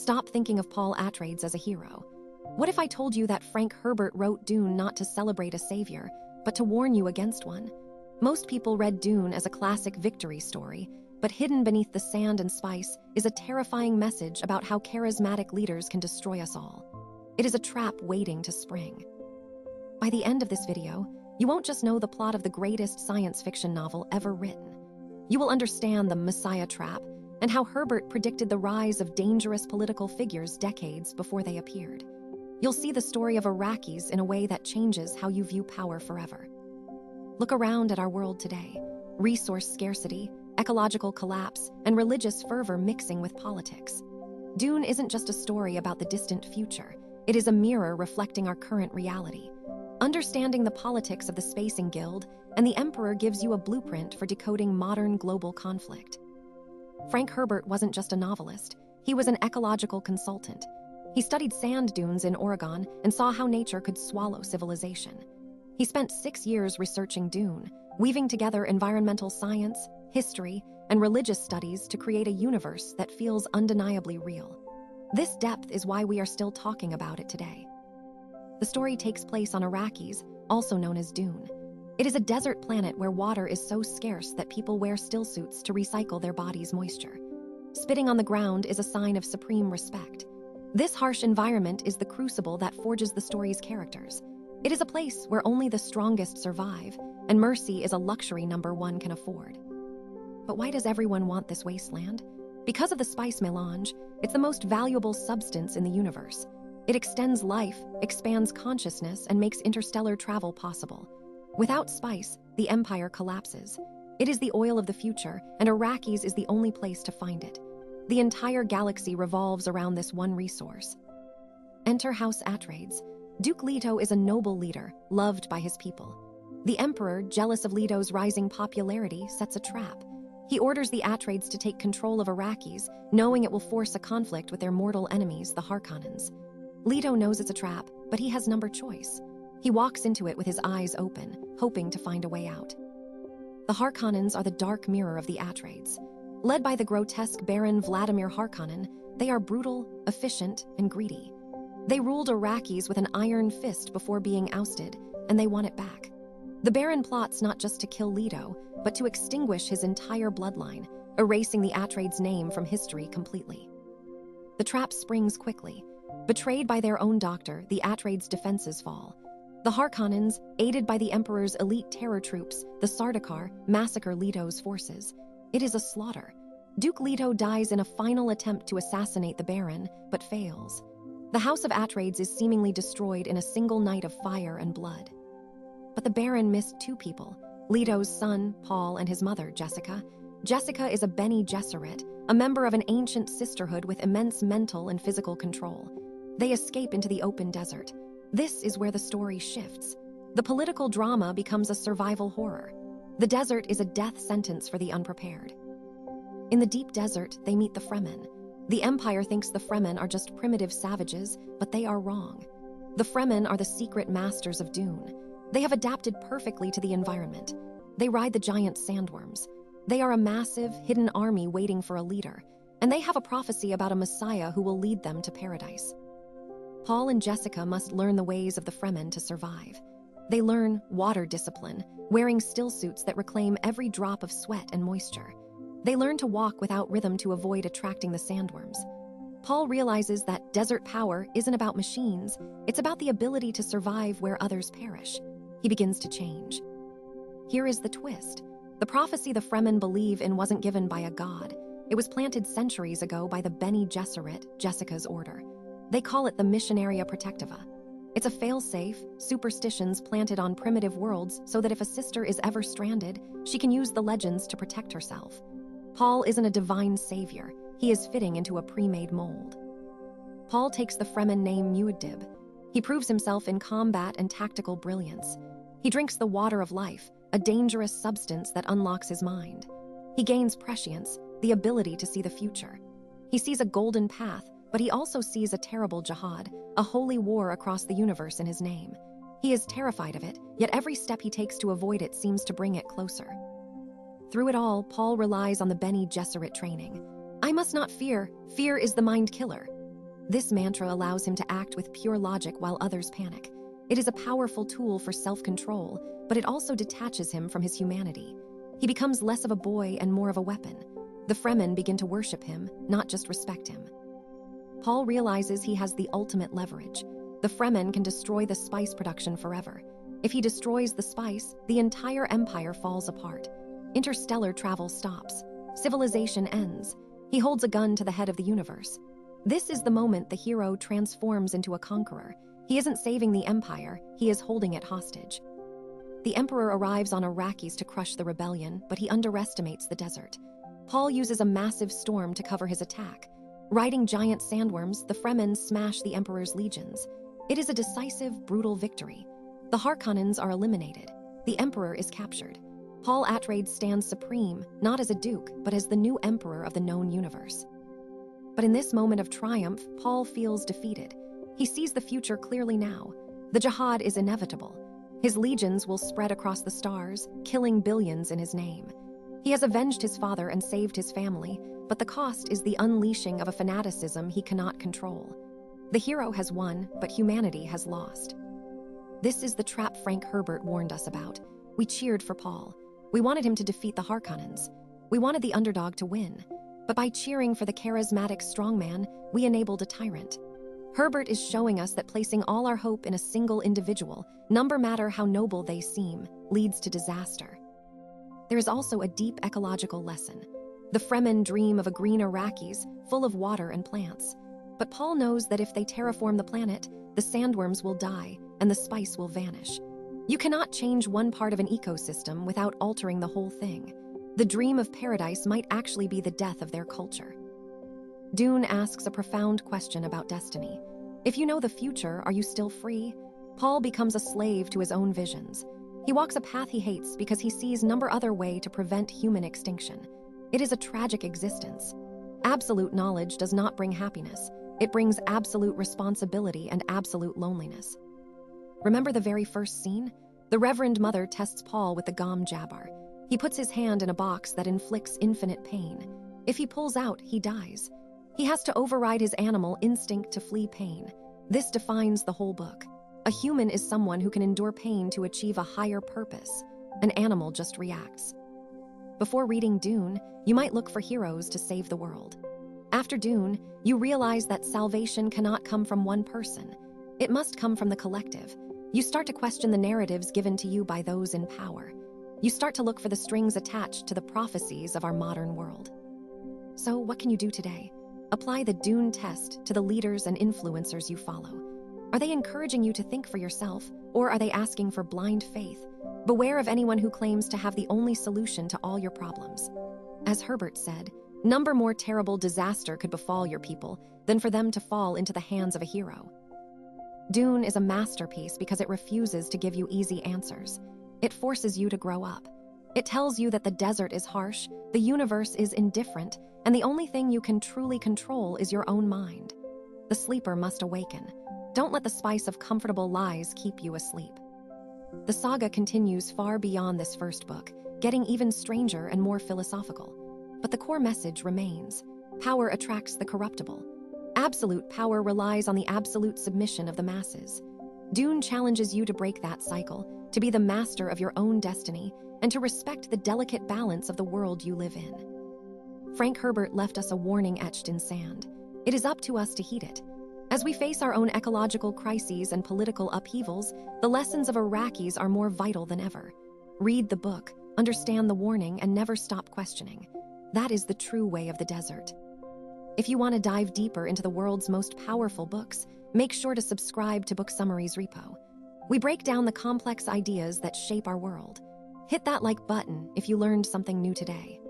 Stop thinking of Paul Atreides as a hero. What if I told you that Frank Herbert wrote Dune not to celebrate a savior, but to warn you against one? Most people read Dune as a classic victory story, but hidden beneath the sand and spice is a terrifying message about how charismatic leaders can destroy us all. It is a trap waiting to spring. By the end of this video, you won't just know the plot of the greatest science fiction novel ever written. You will understand the Messiah trap and how Herbert predicted the rise of dangerous political figures decades before they appeared. You'll see the story of Arrakis in a way that changes how you view power forever. Look around at our world today. Resource scarcity, ecological collapse, and religious fervor mixing with politics. Dune isn't just a story about the distant future. It is a mirror reflecting our current reality. Understanding the politics of the Spacing Guild and the Emperor gives you a blueprint for decoding modern global conflict. Frank Herbert wasn't just a novelist. He was an ecological consultant. He studied sand dunes in Oregon and saw how nature could swallow civilization. He spent 6 years researching Dune, weaving together environmental science, history, and religious studies to create a universe that feels undeniably real. This depth is why we are still talking about it today. The story takes place on Arrakis, also known as Dune. It is a desert planet where water is so scarce that people wear stillsuits to recycle their body's moisture. Spitting on the ground is a sign of supreme respect. This harsh environment is the crucible that forges the story's characters. It is a place where only the strongest survive, and mercy is a luxury number one can afford. But why does everyone want this wasteland? Because of the spice melange, it's the most valuable substance in the universe. It extends life, expands consciousness, and makes interstellar travel possible. Without spice, the Empire collapses. It is the oil of the future, and Arrakis is the only place to find it. The entire galaxy revolves around this one resource. Enter House Atreides. Duke Leto is a noble leader, loved by his people. The Emperor, jealous of Leto's rising popularity, sets a trap. He orders the Atreides to take control of Arrakis, knowing it will force a conflict with their mortal enemies, the Harkonnens. Leto knows it's a trap, but he has no choice. He walks into it with his eyes open, hoping to find a way out. The Harkonnens are the dark mirror of the Atreides. Led by the grotesque Baron Vladimir Harkonnen, they are brutal, efficient, and greedy. They ruled Arrakis with an iron fist before being ousted, and they want it back. The Baron plots not just to kill Leto, but to extinguish his entire bloodline, erasing the Atreides' name from history completely. The trap springs quickly. Betrayed by their own doctor, the Atreides' defenses fall. The Harkonnens, aided by the Emperor's elite terror troops, the Sardaukar, massacre Leto's forces. It is a slaughter. Duke Leto dies in a final attempt to assassinate the Baron, but fails. The House of Atreides is seemingly destroyed in a single night of fire and blood. But the Baron missed 2 people, Leto's son, Paul, and his mother, Jessica. Jessica is a Bene Gesserit, a member of an ancient sisterhood with immense mental and physical control. They escape into the open desert. This is where the story shifts. The political drama becomes a survival horror. The desert is a death sentence for the unprepared. In the deep desert, they meet the Fremen. The Empire thinks the Fremen are just primitive savages, but they are wrong. The Fremen are the secret masters of Dune. They have adapted perfectly to the environment. They ride the giant sandworms. They are a massive, hidden army waiting for a leader, and they have a prophecy about a Messiah who will lead them to paradise. Paul and Jessica must learn the ways of the Fremen to survive. They learn water discipline, wearing stillsuits that reclaim every drop of sweat and moisture. They learn to walk without rhythm to avoid attracting the sandworms. Paul realizes that desert power isn't about machines, it's about the ability to survive where others perish. He begins to change. Here is the twist. The prophecy the Fremen believe in wasn't given by a god. It was planted centuries ago by the Bene Gesserit, Jessica's order. They call it the Missionaria Protectiva. It's a fail-safe, superstitions planted on primitive worlds so that if a sister is ever stranded, she can use the legends to protect herself. Paul isn't a divine savior. He is fitting into a pre-made mold. Paul takes the Fremen name Muad'Dib. He proves himself in combat and tactical brilliance. He drinks the water of life, a dangerous substance that unlocks his mind. He gains prescience, the ability to see the future. He sees a golden path, but he also sees a terrible jihad, a holy war across the universe in his name. He is terrified of it, yet every step he takes to avoid it seems to bring it closer. Through it all, Paul relies on the Bene Gesserit training. I must not fear. Fear is the mind killer. This mantra allows him to act with pure logic while others panic. It is a powerful tool for self-control, but it also detaches him from his humanity. He becomes less of a boy and more of a weapon. The Fremen begin to worship him, not just respect him. Paul realizes he has the ultimate leverage. The Fremen can destroy the spice production forever. If he destroys the spice, the entire empire falls apart. Interstellar travel stops. Civilization ends. He holds a gun to the head of the universe. This is the moment the hero transforms into a conqueror. He isn't saving the empire, he is holding it hostage. The emperor arrives on Arrakis to crush the rebellion, but he underestimates the desert. Paul uses a massive storm to cover his attack. Riding giant sandworms, the Fremen smash the emperor's legions. It is a decisive, brutal victory. The Harkonnens are eliminated. The emperor is captured. Paul Atreides stands supreme, not as a duke, but as the new emperor of the known universe. But in this moment of triumph, Paul feels defeated. He sees the future clearly now. The jihad is inevitable. His legions will spread across the stars, killing billions in his name. He has avenged his father and saved his family, but the cost is the unleashing of a fanaticism he cannot control. The hero has won, but humanity has lost. This is the trap Frank Herbert warned us about. We cheered for Paul. We wanted him to defeat the Harkonnens. We wanted the underdog to win. But by cheering for the charismatic strongman, we enabled a tyrant. Herbert is showing us that placing all our hope in a single individual, no matter how noble they seem, leads to disaster. There is also a deep ecological lesson. The Fremen dream of a green Arrakis, full of water and plants. But Paul knows that if they terraform the planet, the sandworms will die and the spice will vanish. You cannot change one part of an ecosystem without altering the whole thing. The dream of paradise might actually be the death of their culture. Dune asks a profound question about destiny. If you know the future, are you still free? Paul becomes a slave to his own visions. He walks a path he hates because he sees no other way to prevent human extinction. It is a tragic existence. Absolute knowledge does not bring happiness. It brings absolute responsibility and absolute loneliness. Remember the very first scene? The Reverend Mother tests Paul with the Gom Jabbar. He puts his hand in a box that inflicts infinite pain. If he pulls out, he dies. He has to override his animal instinct to flee pain. This defines the whole book. A human is someone who can endure pain to achieve a higher purpose. An animal just reacts. Before reading Dune, you might look for heroes to save the world. After Dune, you realize that salvation cannot come from one person. It must come from the collective. You start to question the narratives given to you by those in power. You start to look for the strings attached to the prophecies of our modern world. So what can you do today? Apply the Dune test to the leaders and influencers you follow. Are they encouraging you to think for yourself, or are they asking for blind faith? Beware of anyone who claims to have the only solution to all your problems. As Herbert said, number more terrible disaster could befall your people than for them to fall into the hands of a hero. Dune is a masterpiece because it refuses to give you easy answers. It forces you to grow up. It tells you that the desert is harsh, the universe is indifferent, and the only thing you can truly control is your own mind. The sleeper must awaken. Don't let the spice of comfortable lies keep you asleep. The saga continues far beyond this first book, getting even stranger and more philosophical. But the core message remains. Power attracts the corruptible. Absolute power relies on the absolute submission of the masses. Dune challenges you to break that cycle, to be the master of your own destiny, and to respect the delicate balance of the world you live in. Frank Herbert left us a warning etched in sand. It is up to us to heed it. As we face our own ecological crises and political upheavals, the lessons of Arrakis are more vital than ever. Read the book, understand the warning, and never stop questioning. That is the true way of the desert. If you want to dive deeper into the world's most powerful books, make sure to subscribe to Book Summaries Repo. We break down the complex ideas that shape our world. Hit that like button if you learned something new today.